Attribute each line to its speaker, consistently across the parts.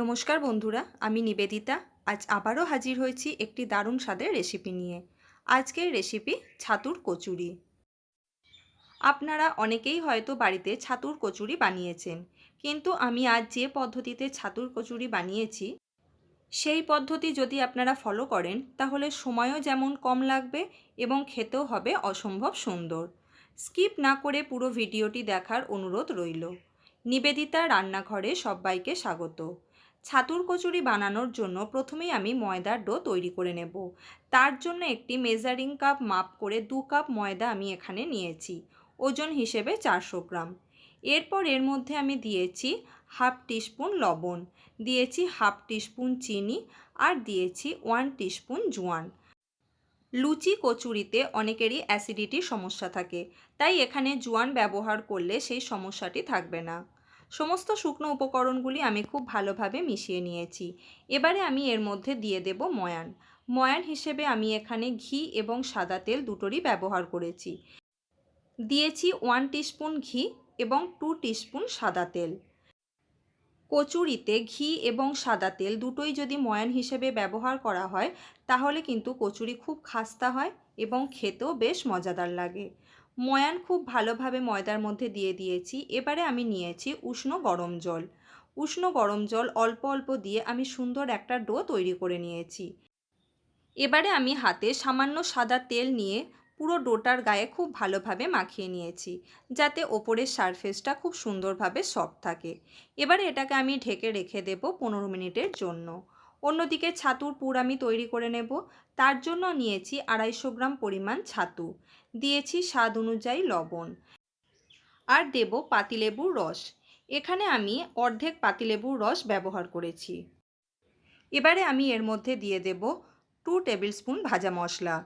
Speaker 1: নমস্কার বন্ধুরা, আমি নিবেদিতা। আজ আবারও হাজির হয়েছি একটি দারুণ স্বাদের রেসিপি নিয়ে। আজকের রেসিপি ছাতুর কচুরি। আপনারা অনেকেই হয়তো বাড়িতে ছাতুর কচুরি বানিয়েছেন, কিন্তু আমি আজ যে পদ্ধতিতে ছাতুর কচুরি বানিয়েছি সেই পদ্ধতি যদি আপনারা ফলো করেন তাহলে সময়ও যেমন কম লাগবে এবং খেতেও হবে অসম্ভব সুন্দর। স্কিপ না করে পুরো ভিডিওটি দেখার অনুরোধ রইল। নিবেদিতা রান্নাঘরে সবাইকে স্বাগত। ছাতুর কচুরি বানানোর জন্য প্রথমেই আমি ময়দার ডো তৈরি করে নেব। তার জন্য একটি মেজারিং কাপ মাপ করে 2 কাপ ময়দা আমি এখানে নিয়েছি, ওজন হিসেবে 400 গ্রাম। এরপর এর মধ্যে আমি দিয়েছি হাফ টিস্পুন লবণ, দিয়েছি হাফ টিস্পুন চিনি আর দিয়েছি 1 টিস্পুন জোয়ান। লুচি কচুরিতে অনেকেরই অ্যাসিডিটির সমস্যা থাকে, তাই এখানে জোয়ান ব্যবহার করলে সেই সমস্যাটি থাকবে না। সমস্ত শুকনো উপকরণগুলি আমি খুব ভালোভাবে মিশিয়ে নিয়েছি। এবারে আমি এর মধ্যে দিয়ে দেব ময়ান। ময়ান হিসেবে আমি এখানে ঘি এবং সাদা তেল দুটোরই ব্যবহার করেছি। দিয়েছি 1 টিস্পুন ঘি এবং 2 টিস্পুন সাদা তেল। কচুরিতে ঘি এবং সাদা তেল দুটোই যদি ময়ান হিসেবে ব্যবহার করা হয় তাহলে কিন্তু কচুরি খুব খাস্তা হয় এবং খেতেও বেশ মজাদার লাগে। ময়ান খুব ভালোভাবে ময়দার মধ্যে দিয়ে দিয়েছি। এবারে আমি নিয়েছি উষ্ণ গরম জল। উষ্ণ গরম জল অল্প অল্প দিয়ে আমি সুন্দর একটা ডো তৈরি করে নিয়েছি। এবারে আমি হাতে সামান্য সাদা তেল নিয়ে পুরো ডোটার গায়ে খুব ভালোভাবে মাখিয়ে নিয়েছি, যাতে ওপরের সারফেসটা খুব সুন্দরভাবে সফট থাকে। এবারে এটাকে আমি ঢেকে রেখে দেব 15 মিনিটের জন্য। অন্যদিকে ছাতুর পুর আমি তৈরি করে নেব। তার জন্য নিয়েছি 250 গ্রাম পরিমাণ ছাতু, দিয়েছি স্বাদ অনুযায়ী লবণ আর দেব পাতিলেবুর রস। এখানে আমি অর্ধেক পাতিলেবুর রস ব্যবহার করেছি। এবারে আমি এর মধ্যে দিয়ে দেব 2 টেবিল স্পুন ভাজা মশলা।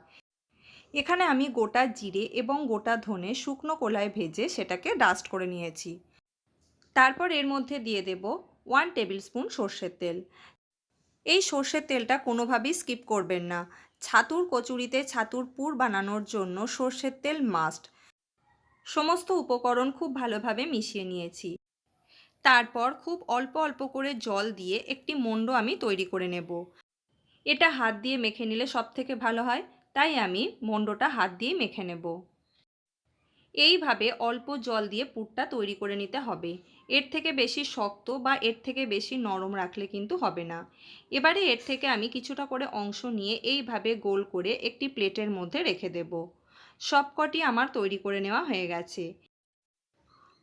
Speaker 1: এখানে আমি গোটা জিরে এবং গোটা ধনে শুকনো কড়াইয়ে ভেজে সেটাকে ডাস্ট করে নিয়েছি। তারপর এর মধ্যে দিয়ে দেব 1 টেবিল স্পুন সর্ষের তেল। এই সর্ষের তেলটা কোনোভাবেই স্কিপ করবেন না। ছাতুর কচুরিতে ছাতুর পুর বানানোর জন্য সর্ষের তেল মাস্ট। সমস্ত উপকরণ খুব ভালোভাবে মিশিয়ে নিয়েছি। তারপর খুব অল্প অল্প করে জল দিয়ে একটি মণ্ড আমি তৈরি করে নেব। এটা হাত দিয়ে মেখে নিলে সবথেকে ভালো হয়, তাই আমি মণ্ডটা হাত দিয়ে মেখে নেব। এইভাবে অল্প জল দিয়ে পুরটা তৈরি করে নিতে হবে। এর থেকে বেশি শক্ত বা এর থেকে বেশি নরম রাখলে কিন্তু হবে না। এবারে এর থেকে আমি কিছুটা করে অংশ নিয়ে এইভাবে গোল করে একটি প্লেটের মধ্যে রেখে দেব। সবকটি আমার তৈরি করে নেওয়া হয়ে গেছে।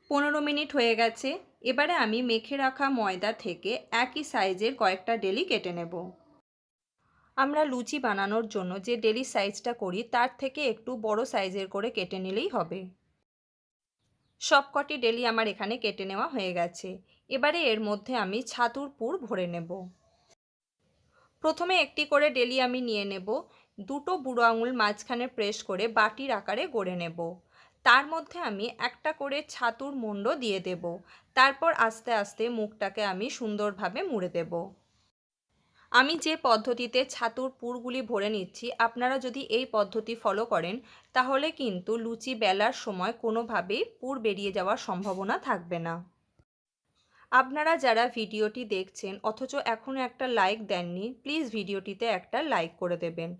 Speaker 1: 15 মিনিট হয়ে গেছে। এবারে আমি মেখে রাখা ময়দা থেকে একই সাইজের কয়েকটা ডেলি কেটে নেব। আমরা লুচি বানানোর জন্য যে ডেলি সাইজটা করি তার থেকে একটু বড় সাইজের করে কেটে নিলেই হবে। সবকটি ডেলি আমার এখানে কেটে নেওয়া হয়ে গেছে। এবারে এর মধ্যে আমি ছাতুর পুর ভরে নেব। প্রথমে একটি করে ডেলি আমি নিয়ে নেব। দুটো বুড়ো আঙুল মাঝখানে প্রেস করে বাটির আকারে গড়ে নেব। তার মধ্যে আমি একটা করে ছাতুর মণ্ড দিয়ে দেব। তারপর আস্তে আস্তে মুখটাকে আমি সুন্দরভাবে মুড়ে দেব। আমি যে পদ্ধতিতে ছাতুর পুরগুলি ভরে নিচ্ছি, আপনারা যদি এই পদ্ধতি ফলো করেন তাহলে কিন্তু লুচি বেলার সময় কোনোভাবেই পুর বেরিয়ে যাওয়ার সম্ভাবনা থাকবে না। আপনারা যারা ভিডিওটি দেখছেন অথচ এখনও একটা লাইক দেননি, প্লিজ ভিডিওটিতে একটা লাইক করে দেবেন।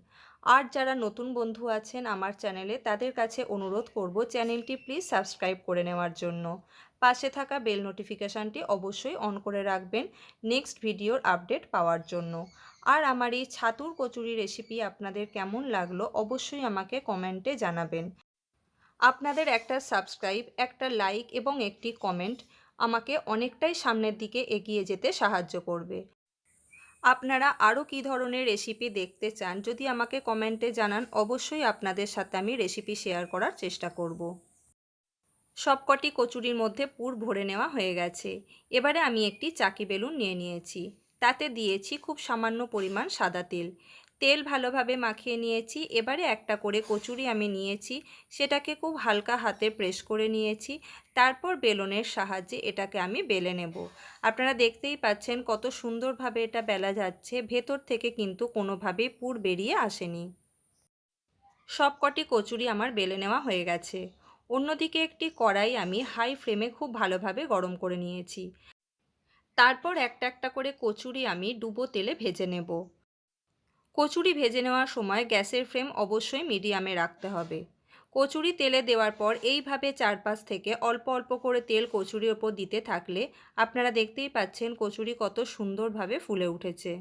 Speaker 1: আর যারা নতুন বন্ধু আছেন আমার চ্যানেলে তাদের কাছে অনুরোধ করব চ্যানেলটি প্লিজ সাবস্ক্রাইব করে নেওয়ার জন্য। পাশে থাকা বেল নোটিফিকেশানটি অবশ্যই অন করে রাখবেন নেক্সট ভিডিওর আপডেট পাওয়ার জন্য। আর আমার এই ছাতুর কচুরি রেসিপি আপনাদের কেমন লাগলো অবশ্যই আমাকে কমেন্টে জানাবেন। আপনাদের একটা সাবস্ক্রাইব, একটা লাইক এবং একটি কমেন্ট আমাকে অনেকটাই সামনের দিকে এগিয়ে যেতে সাহায্য করবে। আপনারা আরও কী ধরনের রেসিপি দেখতে চান যদি আমাকে কমেন্টে জানান, অবশ্যই আপনাদের সাথে আমি রেসিপি শেয়ার করার চেষ্টা করব। সবকটি কচুরির মধ্যে পুর ভরে নেওয়া হয়ে গেছে। এবারে আমি একটি চাকি বেলুন নিয়ে নিয়েছি। তাতে দিয়েছি খুব সামান্য পরিমাণ সাদা তেল। তেল ভালোভাবে মাখিয়ে নিয়েছি। এবারে একটা করে কচুরি আমি নিয়েছি, সেটাকে খুব হালকা হাতে প্রেস করে নিয়েছি। তারপর বেলনের সাহায্যে এটাকে আমি বেলে নেব। আপনারা দেখতেই পাচ্ছেন কত সুন্দরভাবে এটা বেলা যাচ্ছে, ভেতর থেকে কিন্তু কোনোভাবেই পুর বেরিয়ে আসেনি। সবকটি কচুরি আমার বেলে নেওয়া হয়ে গেছে। অন্যদিকে একটি কড়াই আমি হাই ফ্লেমে খুব ভালোভাবে গরম করে নিয়েছি। তারপর একটা একটা করে কচুরি আমি ডুবো তেলে ভেজে নেব। কচুরি ভেজে নেওয়ার সময় গ্যাসের ফ্লেম অবশ্যই মিডিয়ামে রাখতে হবে। কচুরি তেলে দেওয়ার পর এইভাবে চারপাশ থেকে অল্প অল্প করে তেল কচুরির ওপর দিতে থাকলে আপনারা দেখতেই পাচ্ছেন কচুরি কত সুন্দরভাবে ফুলে উঠেছে।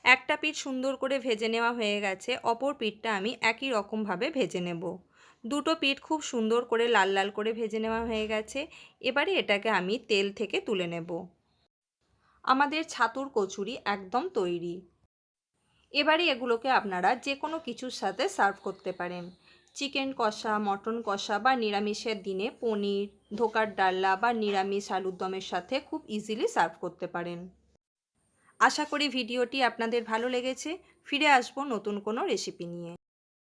Speaker 1: একটা পিঠ সুন্দর করে ভেজে নেওয়া হয়ে গেছে, অপর পিঠটা আমি একই রকমভাবে ভেজে নেব। দুটো পিঠ খুব সুন্দর করে লাল লাল করে ভেজে নেওয়া হয়ে গেছে। এবারে এটাকে আমি তেল থেকে তুলে নেব। আমাদের ছাতুর কচুরি একদম তৈরি। এবারে এগুলোকে আপনারা যে কোনো কিছুর সাথে সার্ভ করতে পারেন। চিকেন কষা, মটন কষা বা নিরামিষের দিনে পনির, ধোকার ডালনা বা নিরামিষ আলুর দমের সাথে খুব ইজিলি সার্ভ করতে পারেন। আশা করি ভিডিওটি আপনাদের ভালো লেগেছে। ফিরে আসবো নতুন কোনো রেসিপি নিয়ে।